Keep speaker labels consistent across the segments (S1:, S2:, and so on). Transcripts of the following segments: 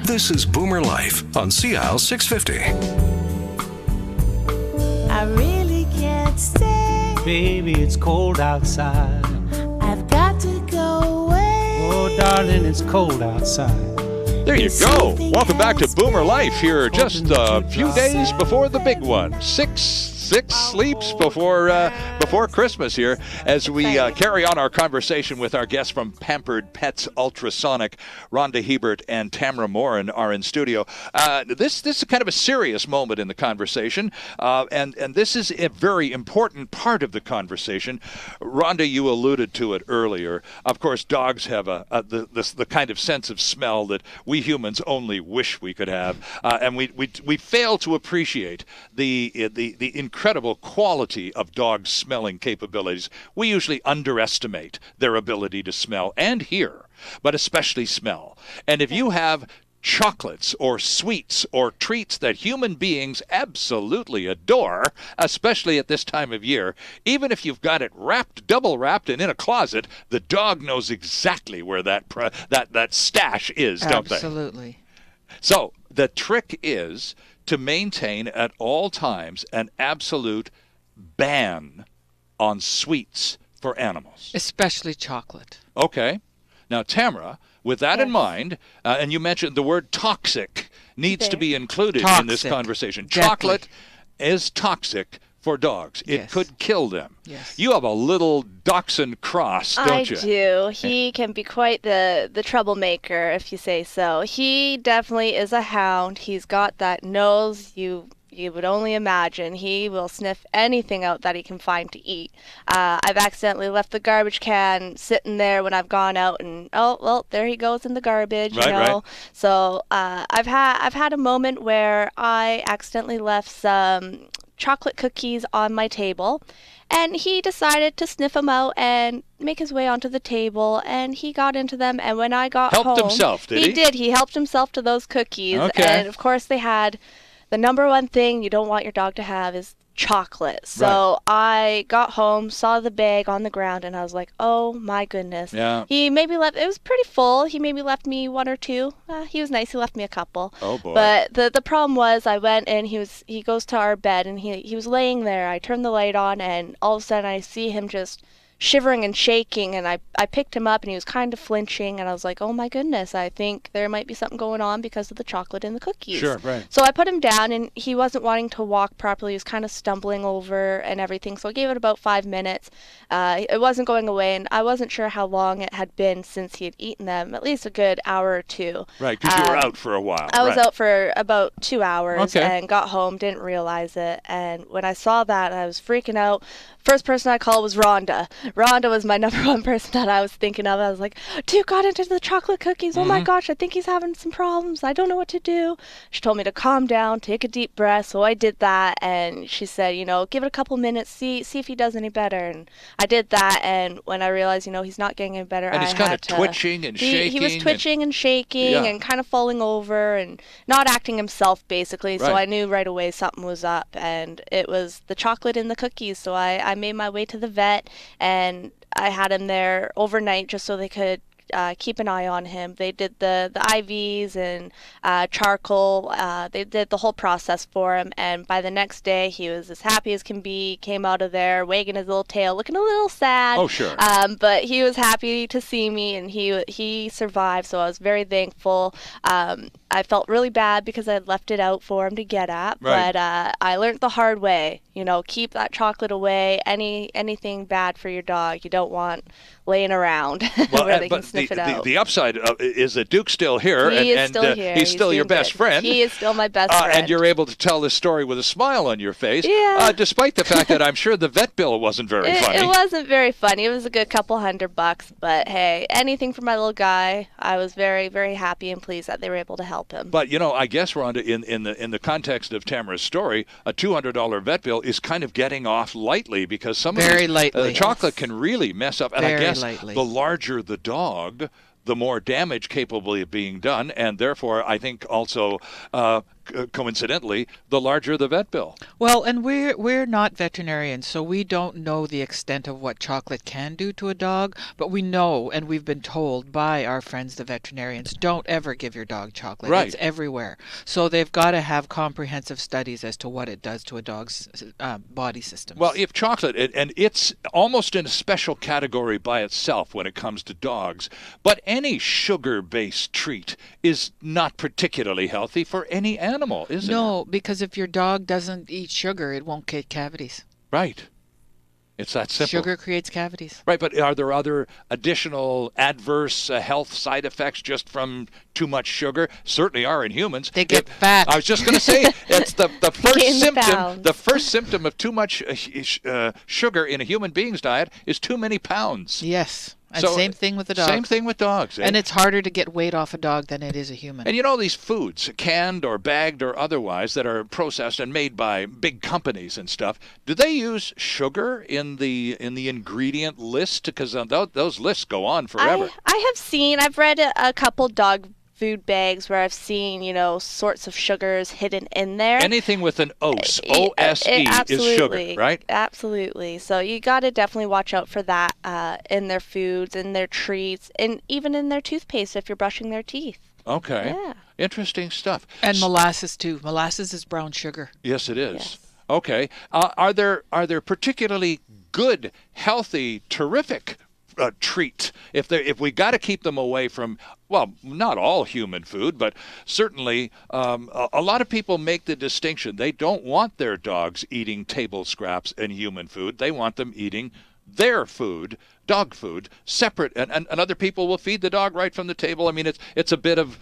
S1: This is Boomer Life on CL 650.
S2: I really can't stay.
S3: Baby, it's cold outside.
S2: I've got to go away.
S3: Oh, darling, it's cold outside.
S4: There you go. Welcome back to Boomer Life here just a few days before the big one. Six sleeps before Christmas here as we carry on our conversation with our guests from Pampered Pets Ultrasonic. Rhonda Hebert and Tamara Morin are in studio. This is kind of a serious moment in the conversation, and this is a very important part of the conversation. Rhonda, you alluded to it earlier. Of course, dogs have the kind of sense of smell that we humans only wish we could have, and we fail to appreciate the incredible quality of dogs' smelling capabilities. We usually underestimate their ability to smell and hear, but especially smell. And if you have chocolates or sweets or treats that human beings absolutely adore, especially at this time of year, even if you've got it double wrapped and in a closet, the dog knows exactly where that stash is, don't they?
S5: Absolutely.
S4: So the trick is to maintain at all times an absolute ban on sweets for animals.
S5: Especially chocolate.
S4: Okay. Now, Tamara, with that in mind, and you mentioned the word toxic needs to be included in this conversation.
S5: Exactly.
S4: Chocolate is toxic for dogs. It could kill them.
S5: Yes.
S4: You have a little dachshund cross, don't you?
S6: I do. He can be quite the troublemaker, if you say so. He definitely is a hound. He's got that nose you would only imagine. He will sniff anything out that he can find to eat. I've accidentally left the garbage can sitting there when I've gone out, and oh well, there he goes in the garbage.
S4: Right.
S6: So I've had a moment where I accidentally left some chocolate cookies on my table, and he decided to sniff them out and make his way onto the table, and he got into them, and when I got home...
S4: Helped himself, did he?
S6: He did. He helped himself to those cookies,
S4: Okay.
S6: and of course they had the number one thing you don't want your dog to have is chocolate. So I got home, saw the bag on the ground, and I was like, oh my goodness.
S4: Yeah.
S6: He maybe left, it was pretty full. He maybe left me one or two. He was nice. He left me a couple.
S4: Oh boy.
S6: But the problem was I went and he goes to our bed, and he was laying there. I turned the light on, and all of a sudden I see him just shivering and shaking, and I picked him up, and he was kind of flinching, and I was like, oh my goodness, I think there might be something going on because of the chocolate in the cookies.
S4: Sure, right.
S6: So I put him down, and he wasn't wanting to walk properly. He was kind of stumbling over and everything, so I gave it about 5 minutes. It wasn't going away, and I wasn't sure how long it had been since he had eaten them, at least a good hour or two.
S4: Right, because you were out for a while.
S6: I was out for about 2 hours,
S4: Okay.
S6: and got home, didn't realize it, and when I saw that, I was freaking out. First person I called was Rhonda. Rhonda was my number one person that I was thinking of. I was like, dude got into the chocolate cookies. Oh my gosh, I think he's having some problems. I don't know what to do. She told me to calm down, take a deep breath. So I did that, and she said, give it a couple minutes, see if he does any better. And I did that, and when I realized, he's not getting any better,
S4: And he's kind of twitching and shaking.
S6: He was twitching and shaking and kind of falling over and not acting himself, basically. So I knew right away something was up, and it was the chocolate in the cookies. So I made my way to the vet, and I had him there overnight just so they could keep an eye on him. They did the IVs and charcoal. They did the whole process for him, and by the next day he was as happy as can be. Came out of there wagging his little tail, looking a little sad.
S4: Oh, sure.
S6: But he was happy to see me, and he survived, so I was very thankful. I felt really bad because I had left it out for him to get at, but I learned the hard way. Keep that chocolate away. Anything bad for your dog, you don't want laying around where they can sniff it out.
S4: The upside is that Duke's still here,
S6: He is still here.
S4: He's still your best friend.
S6: He is still my best friend.
S4: And you're able to tell this story with a smile on your face, despite the fact that I'm sure the vet bill wasn't very funny.
S6: It wasn't very funny. It was a good couple $100, but hey, anything for my little guy. I was very, very happy and pleased that they were able to help him.
S4: But I guess, Rhonda, in the context of Tamara's story, a $200 vet bill is kind of getting off lightly because some of the chocolate can really mess up. And I guess the larger the dog, the more damage capable of being done, and therefore I think also coincidentally, the larger the vet bill.
S5: Well, and we're not veterinarians, so we don't know the extent of what chocolate can do to a dog, but we know, and we've been told by our friends the veterinarians, don't ever give your dog chocolate.
S4: Right.
S5: It's everywhere. So they've got to have comprehensive studies as to what it does to a dog's body system.
S4: Well, if chocolate, and it's almost in a special category by itself when it comes to dogs, but any sugar-based treat is not particularly healthy for any animal, is it?
S5: No, because if your dog doesn't eat sugar, it won't get cavities.
S4: Right. It's that simple.
S5: Sugar creates cavities.
S4: Right, but are there other additional adverse health side effects just from too much sugar? Certainly are in humans.
S5: They get fat.
S4: I was just going to say, it's the first
S6: Gain the
S4: symptom.
S6: pounds.
S4: The first symptom of too much sugar in a human being's diet is too many pounds.
S5: Yes. And
S4: So,
S5: same thing with the dog.
S4: Same thing with dogs.
S5: And it's harder to get weight off a dog than it is a human.
S4: And you know these foods, canned or bagged or otherwise, that are processed and made by big companies and stuff, do they use sugar in the ingredient list? Because those lists go on forever.
S6: I've read a couple dog food bags where I've seen, sorts of sugars hidden in there.
S4: Anything with an OSE, O-S-E, is sugar, right?
S6: Absolutely. So you got to definitely watch out for that in their foods, in their treats, and even in their toothpaste if you're brushing their teeth.
S4: Okay.
S6: Yeah.
S4: Interesting stuff.
S5: And molasses too. Molasses is brown sugar.
S4: Yes, it is.
S6: Yes.
S4: Okay. Are there particularly good, healthy, terrific treat if we got to keep them away from, well, not all human food, but certainly a lot of people make the distinction. They don't want their dogs eating table scraps and human food. They want them eating their food, dog food, separate, and other people will feed the dog right from the table. I mean, it's a bit of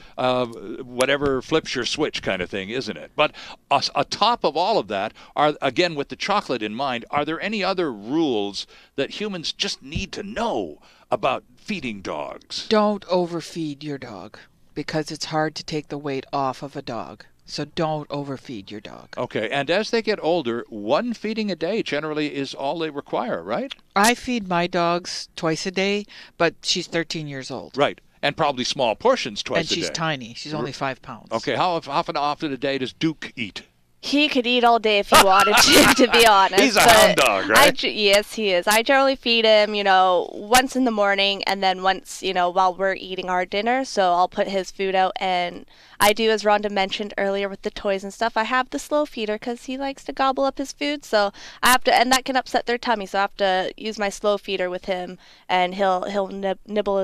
S4: whatever flips your switch kind of thing, isn't it? But atop of all of that, again, with the chocolate in mind, are there any other rules that humans just need to know about feeding dogs?
S5: Don't overfeed your dog because it's hard to take the weight off of a dog. So don't overfeed your dog.
S4: Okay, and as they get older, one feeding a day generally is all they require, right?
S5: I feed my dogs twice a day, but she's 13 years old.
S4: Right, and probably small portions twice a day.
S5: And she's tiny. She's only 5 pounds.
S4: Okay, how often a day does Duke eat?
S6: He could eat all day if he wanted to be honest.
S4: He's a hound dog, right?
S6: Yes, he is. I generally feed him, once in the morning and then once, while we're eating our dinner. So I'll put his food out, and I do, as Rhonda mentioned earlier with the toys and stuff, I have the slow feeder because he likes to gobble up his food. So I have to, and that can upset their tummy. So I have to use my slow feeder with him, and he'll nibble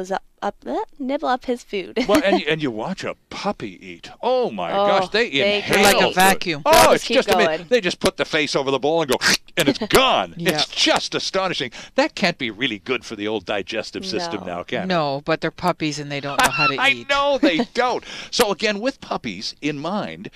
S6: up his food.
S4: Well, and you watch a puppy eat. Oh my gosh, they inhale.
S5: They're like a vacuum.
S4: Oh,
S6: They'll
S4: it's just
S6: going.
S4: they just put the face over the bowl and go, and it's gone.
S5: Yeah.
S4: It's just astonishing. That can't be really good for the old digestive system now, can it?
S5: No, but they're puppies and they don't know how to
S4: I
S5: eat.
S4: know they don't. So again, with puppies in mind,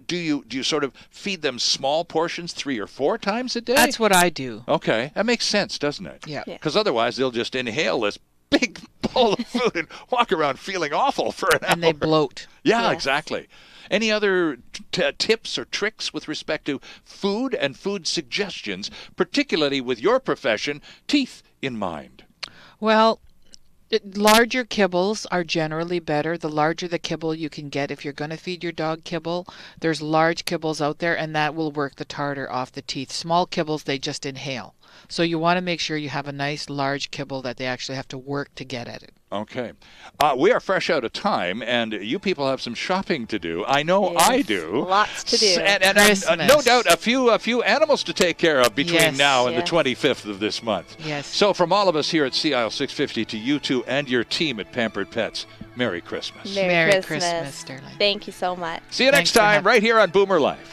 S4: do you sort of feed them small portions 3 or 4 times a day?
S5: That's what I do.
S4: Okay, that makes sense, doesn't it?
S5: Yeah.
S4: Because otherwise they'll just inhale this big bowl of food and walk around feeling awful for an hour.
S5: And they bloat.
S4: Yeah,
S6: Yes.
S4: exactly. Any other tips or tricks with respect to food and food suggestions, particularly with your profession, teeth in mind?
S5: Well, larger kibbles are generally better. The larger the kibble you can get, if you're going to feed your dog kibble, there's large kibbles out there, and that will work the tartar off the teeth. Small kibbles, they just inhale. So you want to make sure you have a nice large kibble that they actually have to work to get at it.
S4: Okay. We are fresh out of time, and you people have some shopping to do. I know
S6: Yes,
S4: I do.
S6: lots to do.
S4: And
S5: Christmas.
S4: no doubt a few animals to take care of between
S5: Yes.
S4: now and
S6: Yes.
S4: the 25th of this month.
S5: Yes.
S4: So from all of us here at Sea Isle 650 to you two and your team at Pampered Pets, Merry Christmas.
S6: Merry
S5: Christmas, Sterling.
S6: Thank you so much.
S4: See you
S5: Thanks
S4: next
S5: for
S4: time
S5: having-
S4: right here on Boomer Life.